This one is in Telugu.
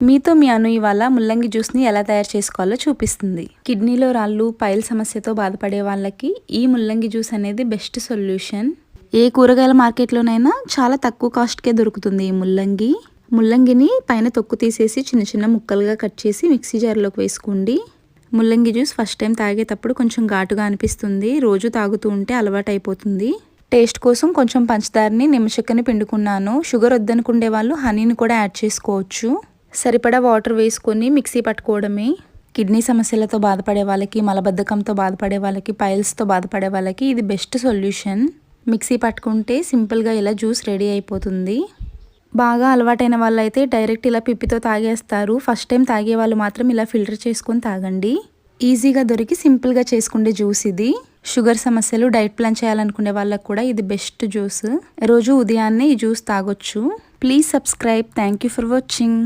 మీతో మీ అను ఇవాళ ముల్లంగి జ్యూస్ని ఎలా తయారు చేసుకోవాలో చూపిస్తుంది. కిడ్నీలో రాళ్ళు, పైల్ సమస్యతో బాధపడే వాళ్ళకి ఈ ముల్లంగి జ్యూస్ అనేది బెస్ట్ సొల్యూషన్. ఏ కూరగాయల మార్కెట్లోనైనా చాలా తక్కువ కాస్ట్కే దొరుకుతుంది ఈ ముల్లంగిని పైన తొక్కు తీసేసి చిన్న చిన్న ముక్కలుగా కట్ చేసి మిక్సీ జార్లోకి వేసుకోండి. ముల్లంగి జ్యూస్ ఫస్ట్ టైం తాగేటప్పుడు కొంచెం ఘాటుగా అనిపిస్తుంది. రోజు తాగుతూ ఉంటే అలవాటు అయిపోతుంది. టేస్ట్ కోసం కొంచెం పంచదారని, నిమ్మచెక్కని పిండుకున్నాను. షుగర్ వద్దనుకునే వాళ్ళు హనీని కూడా యాడ్ చేసుకోవచ్చు. సరిపడా వాటర్ వేసుకొని మిక్సీ పట్టుకోవడమే. కిడ్నీ సమస్యలతో బాధపడే వాళ్ళకి, మలబద్ధకంతో బాధపడే వాళ్ళకి, పైల్స్తో బాధపడే వాళ్ళకి ఇది బెస్ట్ సొల్యూషన్. మిక్సీ పట్టుకుంటే సింపుల్గా ఇలా జ్యూస్ రెడీ అయిపోతుంది. బాగా అలవాటైన వాళ్ళైతే డైరెక్ట్ ఇలా పిప్పితో తాగేస్తారు. ఫస్ట్ టైం తాగే వాళ్ళు మాత్రం ఇలా ఫిల్టర్ చేసుకొని తాగండి. ఈజీగా దొరికి సింపుల్గా చేసుకునే జ్యూస్ ఇది. షుగర్ సమస్యలు, డైట్ ప్లాన్ చేయాలనుకునే వాళ్ళకి కూడా ఇది బెస్ట్ జ్యూస్. రోజు ఉదయాన్నే ఈ జ్యూస్ తాగొచ్చు. Please subscribe. Thank you for watching.